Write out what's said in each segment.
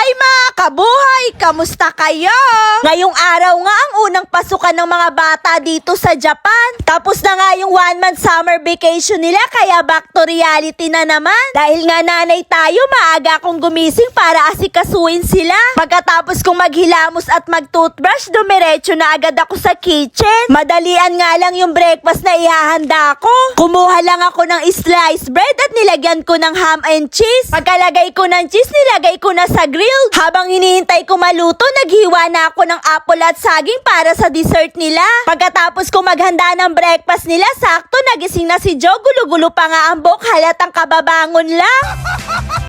Hi mga kabuhay! Kamusta kayo? Ngayong araw nga ang unang pasukan ng mga bata dito sa Japan. Tapos na nga yung 1 month summer vacation nila kaya back to reality na naman. Dahil nga nanay tayo, maaga akong gumising para asikasuin sila. Pagkatapos kong maghilamos at mag-toothbrush, dumiretso na agad ako sa kitchen. Madalian nga lang yung breakfast na ihahanda ko. Kumuha lang ako ng sliced bread at nilagyan ko ng ham and cheese. Pagkalagay ko ng cheese, nilagay ko na sa grill. Habang hinihintay ko maluto, naghiwa na ako ng apple at saging para sa dessert nila. Pagkatapos ko maghanda ng breakfast nila, sakto nagising na si Joe. Gulo-gulo pa nga ang buhok, halatang kababangon lang.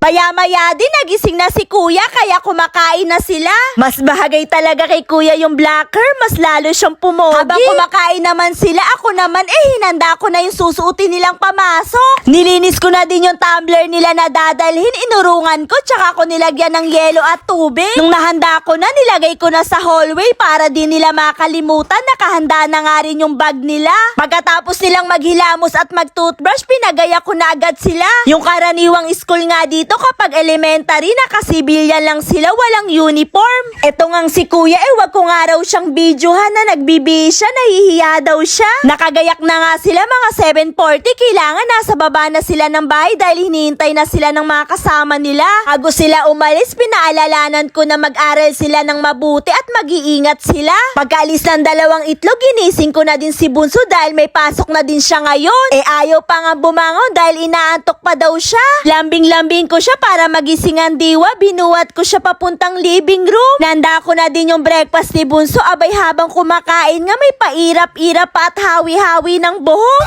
Maya-maya din nagising na si Kuya kaya kumakain na sila. Mas bahagay talaga kay Kuya yung blacker, mas lalo siyang pumogi. Habang kumakain naman sila, ako naman hinanda ko na yung susuotin nilang pamasok. Nilinis ko na din yung tumbler nila na dadalhin, inurungan ko, tsaka ko nilagyan ng yelo at tubig. Nung nahanda ko na, nilagay ko na sa hallway para di nila makalimutan, nakahanda na nga rin yung bag nila. Pagkatapos nilang maghilamos at mag-toothbrush, pinagaya ko na agad sila. Yung karaniwang school nga dito kapag elementary, nakasibilyan lang sila, walang uniform. Eto ngang si Kuya, wag ko nga raw siyang videohan na nagbibihis siya, nahihiya daw siya. Nakagayak na nga sila mga 7:40, kailangan nasa baba na sila ng bahay dahil hinihintay na sila ng mga kasama nila. Bago sila umalis, pinaalalanan ko na mag-aral sila ng mabuti at mag-iingat sila. Pagkaalis ng dalawang itlog, ginising ko na din si Bunso dahil may pasok na din siya ngayon. Ayaw pa nga bumangon dahil inaantok pa daw siya. Lambing-lambing ko siya para magising ang diwa, binuhat ko siya papuntang living room. Nanda ko na din yung breakfast ni Bunso, abay habang kumakain nga may pairap-irap pa at hawi-hawi ng buhok.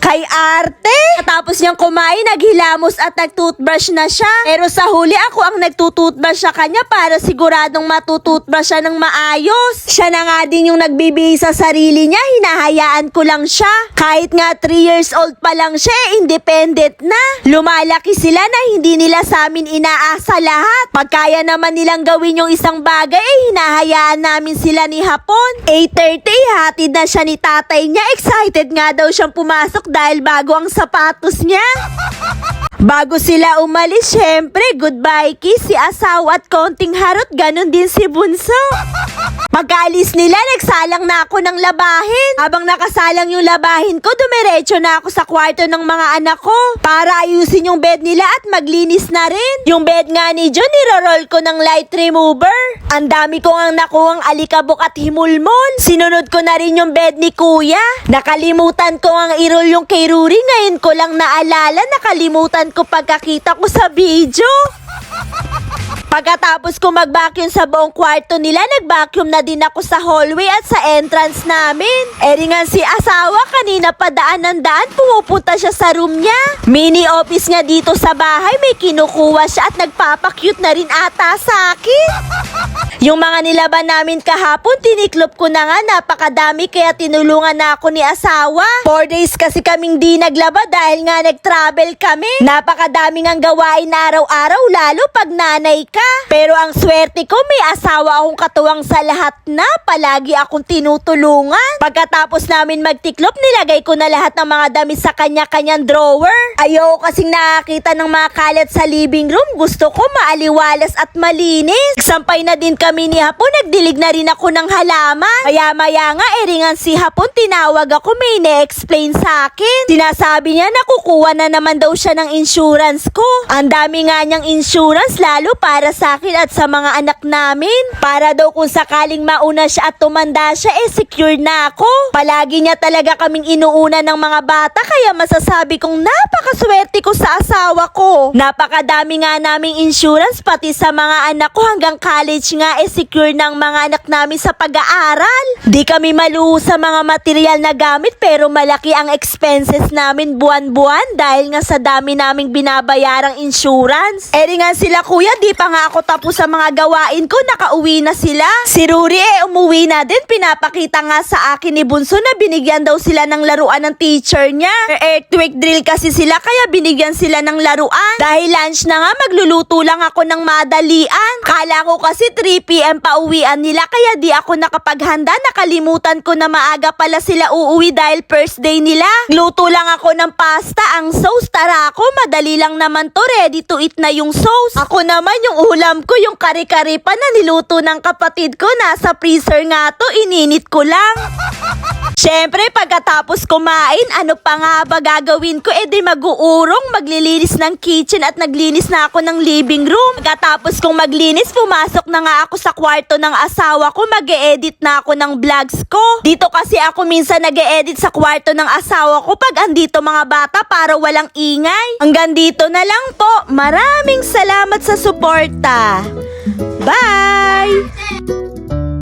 Kay arte. Tapos niyang kumain, naghilamos at nagtoothbrush na siya. Pero sa huli ako ang nagtutoothbrush sa kanya para siguradong matutoothbrush siya ng maayos. Siya na nga din yung nagbibihis sa sarili niya, hinahayaan ko lang siya. Kahit nga 3 years old pa lang siya, independent na. Lumalaki sila na hindi nila sa amin inaasa lahat. Pagkaya naman nilang gawin yung isang bagay, hinahayaan namin sila ni Hapon. 8:30, hatid na siya ni tatay niya. Excited nga daw siyang pumasok dahil bago ang sapatos niya. Bago sila umalis, syempre, goodbye kiss, si asawa at konting harot, ganun din si Bunso. Pagkaalis nila, nagsalang na ako ng labahin. Habang nakasalang yung labahin ko, dumiretso na ako sa kwarto ng mga anak ko para ayusin yung bed nila at maglinis na rin. Yung bed nga ni John, niroroll ko ng light remover. Ang dami ko ang nakuhang alikabok at himulmol. Sinunod ko na rin yung bed ni Kuya. Nakalimutan ko ang i-roll yung kay Ruri. Ngayon ko lang naalala, nakalimutan ko pagkakita ko sa video. Pagkatapos ko mag-vacuum sa buong kwarto nila, nag-vacuum na din ako sa hallway at sa entrance namin. Eringan si asawa, kanina pa daan ng daan, pumupunta siya sa room niya. Mini office nga dito sa bahay, may kinukuha siya at nagpapakyut na rin ata sa akin. Yung mga nilaban namin kahapon, tiniklop ko na nga, napakadami kaya tinulungan na ako ni asawa. 4 days kasi kaming di naglaba dahil nga nag-travel kami. Napakadami ngang gawain araw-araw, lalo pag nanay ka. Pero ang swerte ko, may asawa akong katuwang sa lahat na palagi akong tinutulungan. Pagkatapos namin magtiklop, nilagay ko na lahat ng mga damit sa kanya-kanyang drawer. Ayoko kasing nakakita ng mga kalat sa living room. Gusto ko maaliwalas at malinis. Sampay na din kami ni Hapon, nagdilig na rin ako ng halaman. Maya-maya nga, eringan si Hapon, tinawag ako, may na-explain sa akin. Sinasabi niya na kukuha na naman daw siya ng insurance ko. Ang dami nga niyang insurance, lalo para sa akin at sa mga anak namin. Para daw kung sakaling mauna siya at tumanda siya, secure na ako. Palagi niya talaga kaming inuuna ng mga bata, kaya masasabi kong napakaswerte ko sa asawa ko. Napakadami nga naming insurance, pati sa mga anak ko hanggang college nga secure ng mga anak namin sa pag-aaral. Di kami maluho sa mga material na gamit pero malaki ang expenses namin buwan-buwan dahil nga sa dami naming binabayarang insurance. Eringan sila Kuya, di pa nga ako tapos sa mga gawain ko, nakauwi na sila. Si Ruri umuwi na din, pinapakita nga sa akin ni Bunso na binigyan daw sila ng laruan ng teacher niya. Earthquake drill kasi sila kaya binigyan sila ng laruan. Dahil lunch na nga, magluluto lang ako ng madalian. Kala ko kasi 3 p.m. pa uwian nila kaya di ako nakapaghanda, nakalimutan ko na maaga pala sila uuwi dahil first day nila. Luto lang ako ng pasta, ang sauce, tara ako, madali lang naman to, ready to eat na yung sauce. Ako naman yung ulam ko yung kare-kare pa na niluto ng kapatid ko. Nasa freezer nga to, ininit ko lang. Siyempre, pagkatapos kumain, ano pa nga ba gagawin ko? Di mag-uurong, maglilinis ng kitchen at naglinis na ako ng living room. Pagkatapos kong maglinis, pumasok na nga ako sa kwarto ng asawa ko. Mag-e-edit na ako ng vlogs ko. Dito kasi ako minsan nag-e-edit sa kwarto ng asawa ko pag andito mga bata para walang ingay. Hanggang dito na lang po. Maraming salamat sa suporta. Bye!